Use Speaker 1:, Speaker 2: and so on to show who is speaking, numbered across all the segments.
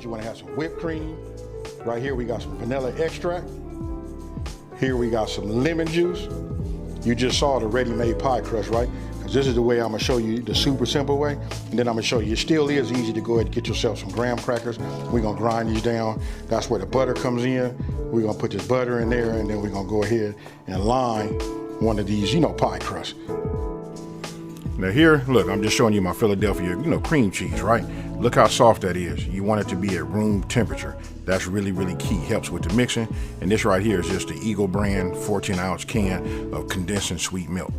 Speaker 1: You want to have some whipped cream. Right here we got some vanilla extract. Here we got some lemon juice. You just saw the ready-made pie crust, right? Because this is the way I'm gonna show you, the super simple way. And then I'm gonna show you, it still is easy to go ahead and get yourself some graham crackers. We're gonna grind these down. That's where the butter comes in. We're gonna put this butter in there, and then we're gonna go ahead and line one of these, pie crusts. Now here, look, I'm just showing you my Philadelphia, cream cheese, right? Look how soft that is. You want it to be at room temperature. That's really, really key. Helps with the mixing. And this right here is just the Eagle brand 14-ounce can of condensed sweet milk.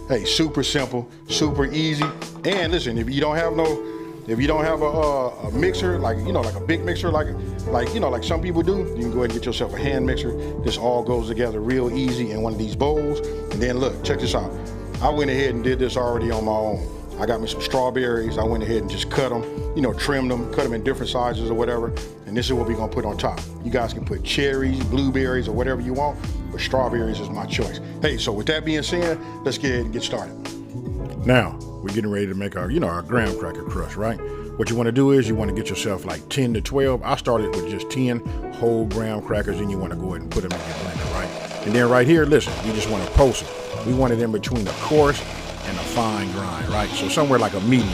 Speaker 1: Hey, super simple, super easy. And listen, if you don't have a mixer, like a big mixer, like some people do, you can go ahead and get yourself a hand mixer. This all goes together real easy in one of these bowls. And then look, check this out. I went ahead and did this already on my own. I got me some strawberries. I went ahead and just cut them, trimmed them, cut them in different sizes or whatever. And this is what we're gonna put on top. You guys can put cherries, blueberries, or whatever you want, but strawberries is my choice. Hey, so with that being said, let's get ahead and get started. Now, we're getting ready to make our, our graham cracker crust, right? What you wanna do is you wanna get yourself like 10 to 12. I started with just 10 whole graham crackers, and you wanna go ahead and put them in your blender, right? And then right here, listen, you just wanna post it. We want it in between a coarse and a fine grind, right? So somewhere like a medium.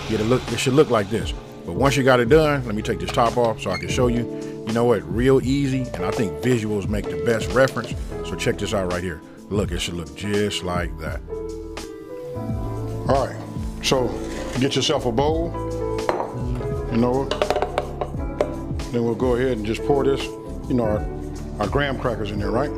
Speaker 1: It should look like this. But once you got it done, let me take this top off so I can show you. You know what? Real easy, and I think visuals make the best reference. So check this out right here. Look, it should look just like that. All right, so get yourself a bowl. Then we'll go ahead and just pour this, our graham crackers in there, right?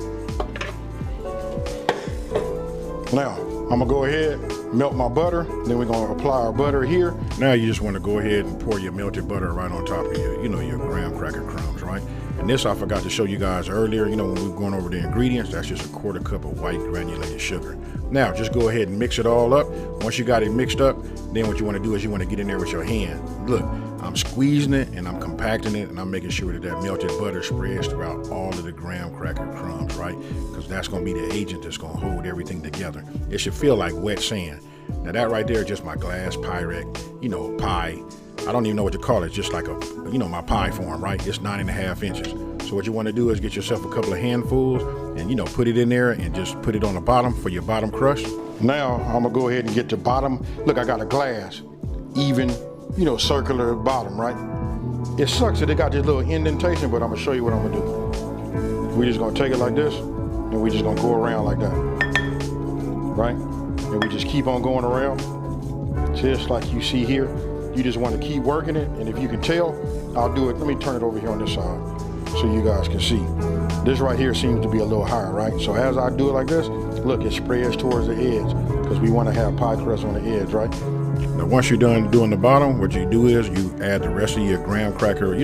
Speaker 1: Now, I'm gonna go ahead, melt my butter, then we're gonna apply our butter here. Now you just wanna go ahead and pour your melted butter right on top of your, your graham cracker crumbs, right? And this I forgot to show you guys earlier, when we were going over the ingredients, that's just a quarter cup of white granulated sugar. Now, just go ahead and mix it all up. Once you got it mixed up, then what you wanna do is you wanna get in there with your hand. Look, I'm squeezing it and I'm compacting it, and I'm making sure that melted butter spreads throughout all of the graham cracker crumbs, right? Because that's gonna be the agent that's gonna hold everything together. It should feel like wet sand. Now that right there is just my glass Pyrex, pie. I don't even know what to call it, just like my pie form, right? It's 9.5 inches. So what you wanna do is get yourself a couple of handfuls and, put it in there and just put it on the bottom for your bottom crust. Now I'm gonna go ahead and get the bottom. Look, I got a glass, even, circular bottom, right? It sucks that it got this little indentation, but I'm gonna show you what I'm gonna do. We're just gonna take it like this, and we're just gonna go around like that, right? And we just keep on going around, just like you see here. You just wanna keep working it, and if you can tell, I'll do it. Let me turn it over here on this side so you guys can see. This right here seems to be a little higher, right? So as I do it like this, look, it spreads towards the edge, because we wanna have pie crust on the edge, right? Now, once you're done doing the bottom, what you do is you add the rest of your graham cracker,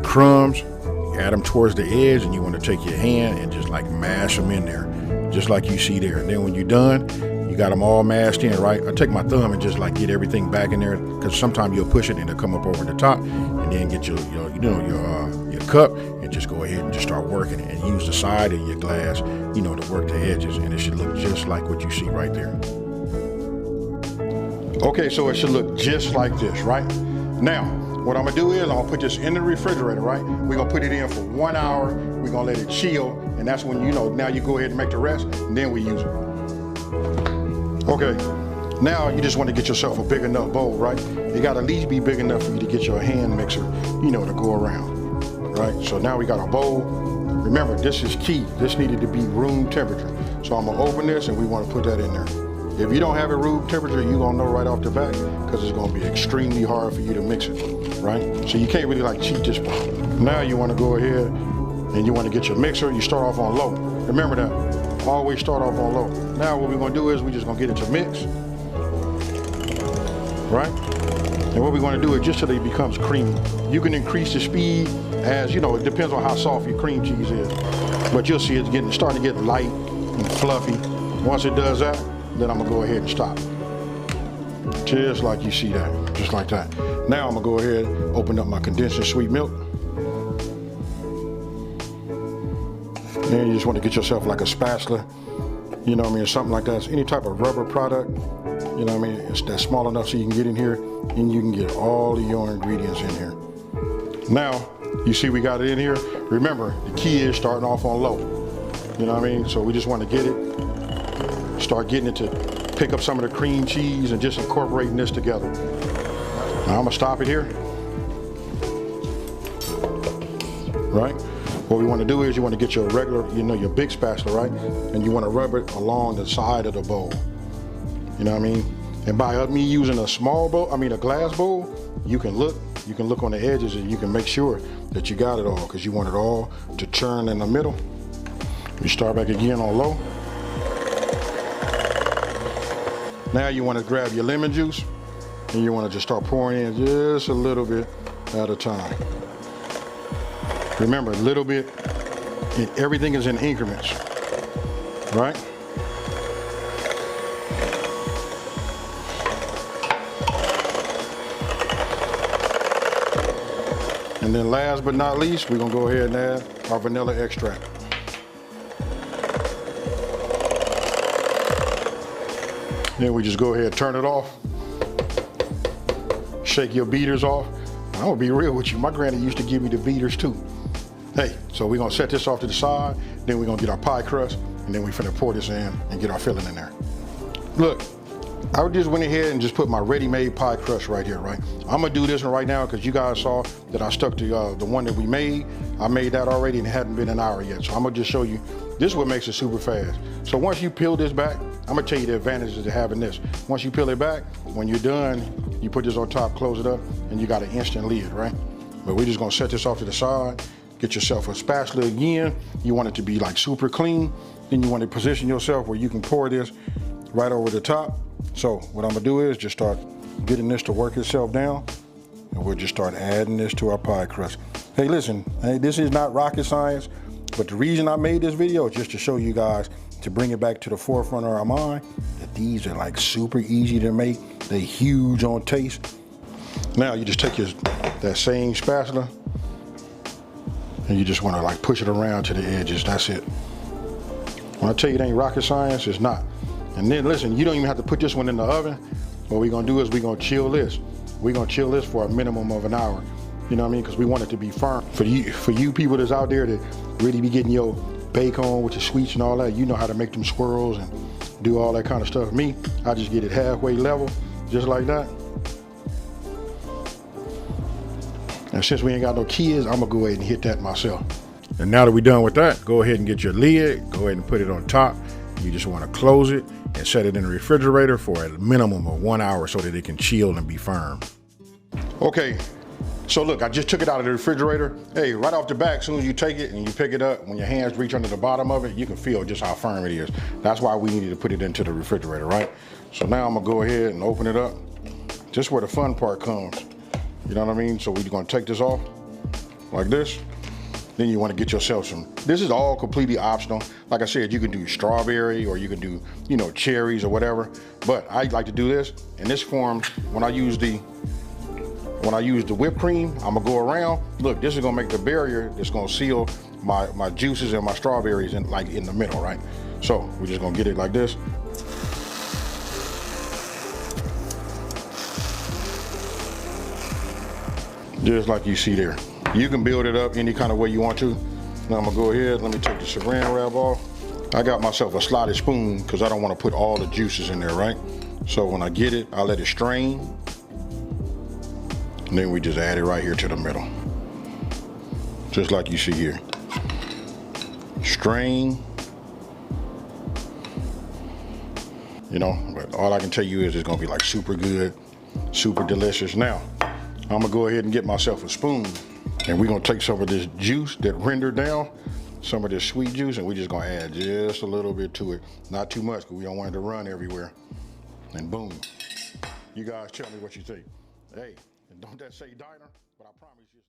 Speaker 1: crumbs, you add them towards the edge, and you want to take your hand and just like mash them in there, just like you see there. And then when you're done, you got them all mashed in, right? I take my thumb and just like get everything back in there, because sometimes you'll push it and it'll come up over the top, and then get your cup and just go ahead and just start working it, and use the side of your glass, to work the edges, and it should look just like what you see right there. Okay, so it should look just like this, right? Now, what I'm gonna do is I'm gonna put this in the refrigerator, right? We're gonna put it in for 1 hour. We're gonna let it chill, and that's when, now you go ahead and make the rest, and then we use it. Okay, now you just wanna get yourself a big enough bowl, right? It gotta at least be big enough for you to get your hand mixer, to go around, right? So now we got our bowl. Remember, this is key. This needed to be room temperature. So I'm gonna open this, and we wanna put that in there. If you don't have it room temperature, you're gonna know right off the bat, because it's gonna be extremely hard for you to mix it, right? So you can't really cheat this part. Now you wanna go ahead and you wanna get your mixer. You start off on low. Remember that, always start off on low. Now what we're gonna do is we're just gonna get it to mix, right? And what we're gonna do is just till it becomes creamy. You can increase the speed as, it depends on how soft your cream cheese is. But you'll see it's starting to get light and fluffy. Once it does that, then I'm gonna go ahead and stop. Just like you see that, just like that. Now I'm gonna go ahead and open up my condensed sweet milk. And you just want to get yourself like a spatula, or something like that. It's any type of rubber product, it's that small enough so you can get in here and you can get all of your ingredients in here. Now, you see we got it in here. Remember, the key is starting off on low. You know what I mean? So we just want to get it, start getting it to pick up some of the cream cheese and just incorporating this together. Now I'm gonna stop it here. Right? What we want to do is you want to get your regular, your big spatula, right? And you want to rub it along the side of the bowl. You know what I mean? And by me using a a glass bowl, you can look on the edges and you can make sure that you got it all, because you want it all to churn in the middle. You start back again on low. Now you want to grab your lemon juice and you want to just start pouring in just a little bit at a time. Remember, a little bit, everything is in increments, right? And then last but not least, we're gonna go ahead and add our vanilla extract. Then we just go ahead and turn it off. Shake your beaters off. I'm gonna be real with you, my granny used to give me the beaters too. Hey, so we're gonna set this off to the side, then we're gonna get our pie crust, and then we finna pour this in and get our filling in there. Look, I just went ahead and just put my ready-made pie crust right here, right? I'm gonna do this one right now because you guys saw that I stuck to the one that we made. I made that already and it hadn't been an hour yet. So I'm gonna just show you, this is what makes it super fast. So once you peel this back, I'm gonna tell you the advantages of having this. Once you peel it back, when you're done, you put this on top, close it up, and you got an instant lid, right? But we're just gonna set this off to the side. Get yourself a spatula again. You want it to be like super clean. Then you want to position yourself where you can pour this right over the top. So what I'm gonna do is just start getting this to work itself down, and we'll just start adding this to our pie crust. Hey, listen, this is not rocket science, but the reason I made this video is just to show you guys, to bring it back to the forefront of our mind, that these are like super easy to make. They're huge on taste. Now you just take that same spatula and you just want to like push it around to the edges. That's it. When I tell you it ain't rocket science, it's not. And then listen, you don't even have to put this one in the oven. What we're gonna do is we're gonna chill this. We're gonna chill this for a minimum of an hour. You know what I mean? Because we want it to be firm. For you people that's out there that really be getting your bacon with your sweets and all that, you know how to make them swirls and do all that kind of stuff. Me, I just get it halfway level, just like that. And since we ain't got no kids, I'm gonna go ahead and hit that myself. And now that we're done with that, go ahead and get your lid, go ahead and put it on top. You just wanna close it and set it in the refrigerator for a minimum of 1 hour so that it can chill and be firm. Okay, so look, I just took it out of the refrigerator. Hey, right off the back, as soon as you take it and you pick it up, when your hands reach under the bottom of it, you can feel just how firm it is. That's why we needed to put it into the refrigerator, right? So now I'm gonna go ahead and open it up. Just where the fun part comes. You know what I mean? So we're gonna take this off like this. Then you wanna get yourself some, this is all completely optional. Like I said, you can do strawberry or you can do, cherries or whatever. But I like to do this in this form. When I use the whipped cream, I'm gonna go around. Look, this is gonna make the barrier that's gonna seal my juices and my strawberries in the middle, right? So we're just gonna get it like this. Just like you see there. You can build it up any kind of way you want to. Now I'm gonna go ahead, let me take the saran wrap off. I got myself a slotted spoon because I don't want to put all the juices in there, right? So when I get it, I let it strain. And then we just add it right here to the middle. Just like you see here. Strain. But all I can tell you is it's gonna be like super good, super delicious. Now, I'm gonna go ahead and get myself a spoon, and we're gonna take some of this juice that rendered down, some of this sweet juice, and we're just gonna add just a little bit to it. Not too much, because we don't want it to run everywhere. And boom. You guys tell me what you think. Hey, and don't that say diner? But I promise you.